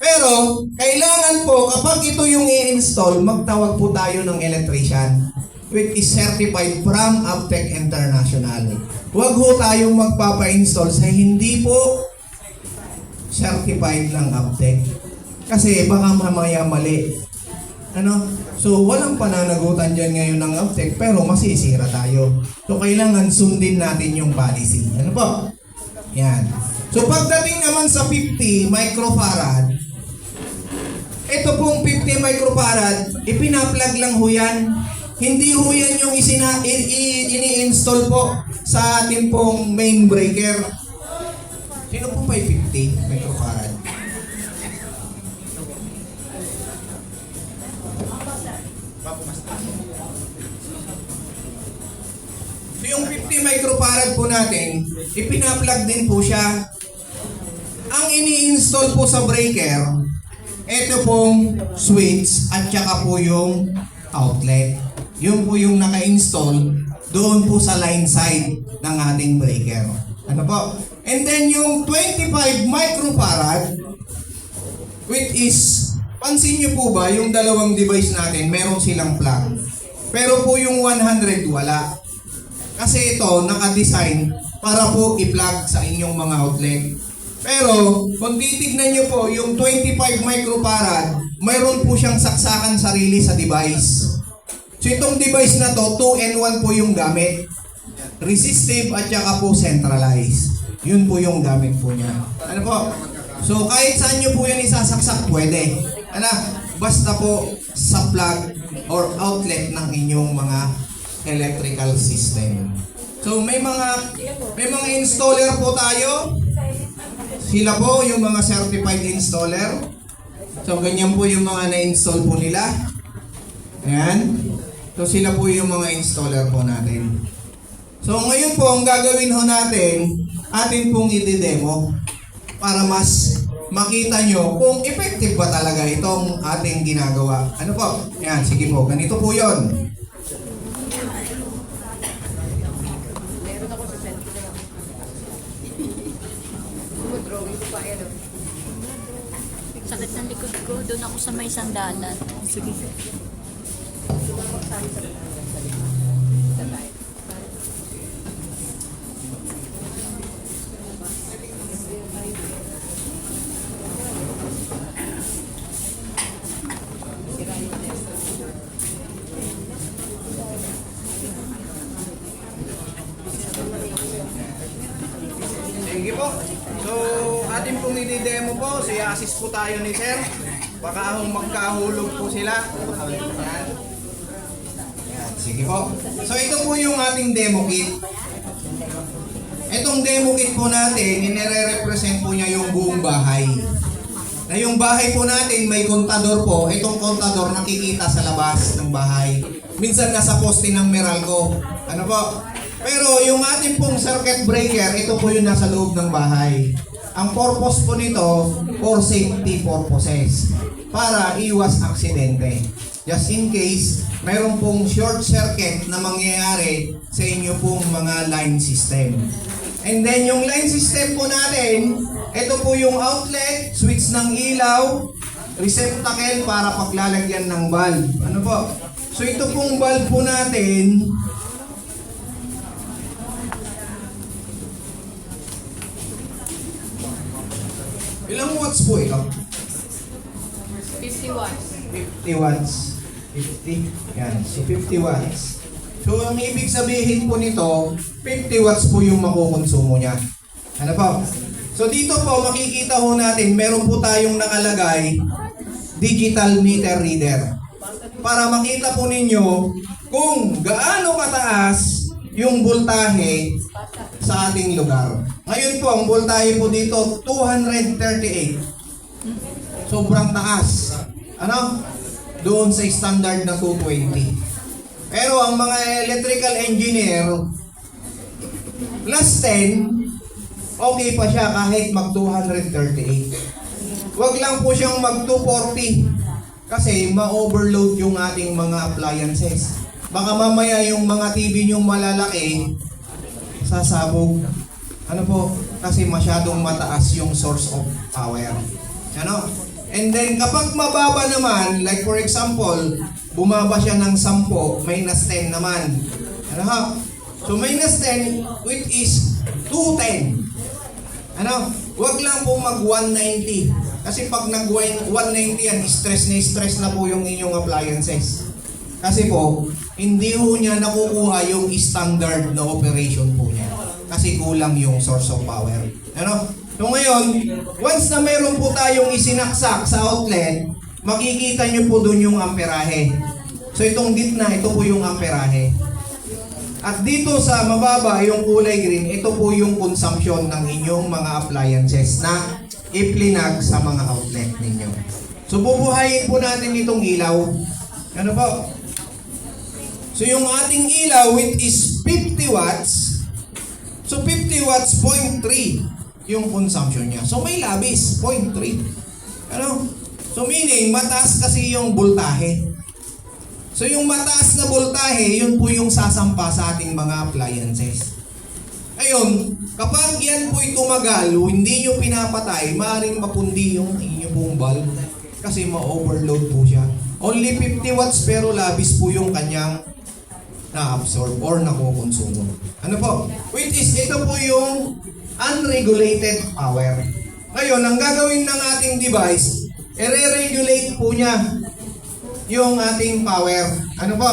Pero, kailangan po, kapag ito yung i-install, magtawag po tayo ng electrician, which is certified from Aptec International. Huwag ho tayong magpapa-install sa hindi po certified ng Aptec. Kasi baka mamaya mali. So, walang pananagutan dyan ngayon ng Aptec, pero masisira tayo. So, kailangan sundin natin yung policy. Ano po? Yan. So, pagdating naman sa 50 microfarad, ito pong 50 microfarad, ipina-plug lang ho yan. Hindi ho yan yung ini-install po sa ating pong main breaker. Sino po may 50 microfarad? So yung 50 microfarad po natin, ipina-plug din po siya. Ang ini-install po sa breaker, ito pong switch at saka po yung outlet. Yun po yung naka-install doon po sa line side ng ating breaker. Ano po? And then yung 25 microfarad, which is, pansin nyo po ba, yung dalawang device natin, meron silang plug. Pero po yung 100 wala. Kasi ito, naka-design para po i-plug sa inyong mga outlet. Pero, kung titignan nyo po, yung 25 microfarad, mayroon po siyang saksakan sarili sa device. So, itong device na to, 2-in-1 po yung gamit. Resistive at saka po centralized. Yun po yung gamit po niya. Ano po? So, kahit saan nyo po yan isasaksak, pwede. Basta po sa plug or outlet ng inyong mga electrical system. So, may mga installer po tayo. Sila po yung mga certified installer. So, ganyan po yung mga na-install po nila. Ayan. So, sila po yung mga installer po natin. So, ngayon po, ang gagawin ho natin, atin pong i-demo para mas makita nyo kung effective ba talaga itong ating ginagawa. Ano po? Ayan, sige po. Ganito po yon. Sakit ng likod ko. Doon ako sa may sandalan. Sige. Sige po. So, atin pong i-demo po. Assist po tayo ni Sir. Baka magkahulog po sila. Ayan. Ayan. Sige po. So, ito po yung ating demo kit. Itong demo kit po natin, inire-represent po niya yung buong bahay. Na yung bahay po natin, may kontador po. Itong kontador nakikita sa labas ng bahay. Minsan nasa poste ng Meralco. Ano po? Pero yung ating pong circuit breaker, ito po yung nasa loob ng bahay. Ang purpose po nito, for safety purposes. Para iwas aksidente. Just in case, mayroon pong short circuit na mangyayari sa inyo pong mga line system. And then yung line system po natin, ito po yung outlet, switch ng ilaw, receptacle para paglalagyan ng bulb. Ano po? So ito pong bulb po natin, ilang watts po ito? 50 watts. 50 watts. 50. Yan. So 50 watts. So ang ibig sabihin po nito, 50 watts po yung makukonsumo niya. Ano po? So dito po makikita ho natin, meron po tayong nakalagay digital meter reader. Para makita po ninyo kung gaano kataas yung voltahe sa ating lugar. Ngayon po, ang voltahe po dito, 238. Sobrang taas. Ano? Doon sa standard na 220. Pero ang mga electrical engineer, plus 10, okay pa siya kahit mag 238. Huwag lang po siyang mag 240 kasi ma-overload yung ating mga appliances. Baka mamaya yung mga TV nyong malalaki, sasabog. Ano po? Kasi masyadong mataas yung source of power. Ano? And then kapag mababa naman, like for example, bumaba siya ng 10, minus 10 naman. Ano ha? So minus 10, which is 210. Ano? Huwag lang po mag 190. Kasi pag nag 190 yan, stress na po yung inyong appliances. Kasi po, hindi po niya nakukuha yung standard na operation po niya. Kasi kulang yung source of power. Ano? So ngayon, once na meron po tayong isinaksak sa outlet, makikita nyo po dun yung amperahe. So itong gitna, ito po yung amperahe. At dito sa mababa, yung kulay green, ito po yung consumption ng inyong mga appliances na iplinag sa mga outlet ninyo. So bubuhayin po natin itong ilaw. Ano po? So yung ating ilaw, which is 50 watts, so 50 watts, 0.3 yung consumption niya. So may labis, 0.3. Ano? So meaning, mataas kasi yung voltahe. So yung mataas na voltahe, yun po yung sasampa sa ating mga appliances. Ngayon, kapag yan po'y tumagal, hindi nyo pinapatay, maaaring mapundi yung inyo pong bulb kasi ma-overload po siya. Only 50 watts pero labis po yung kanyang na-absorb or nakukonsumo. Ano po? Which is, ito po yung unregulated power. Ngayon, ang gagawin ng ating device, i-regulate po niya yung ating power. Ano po?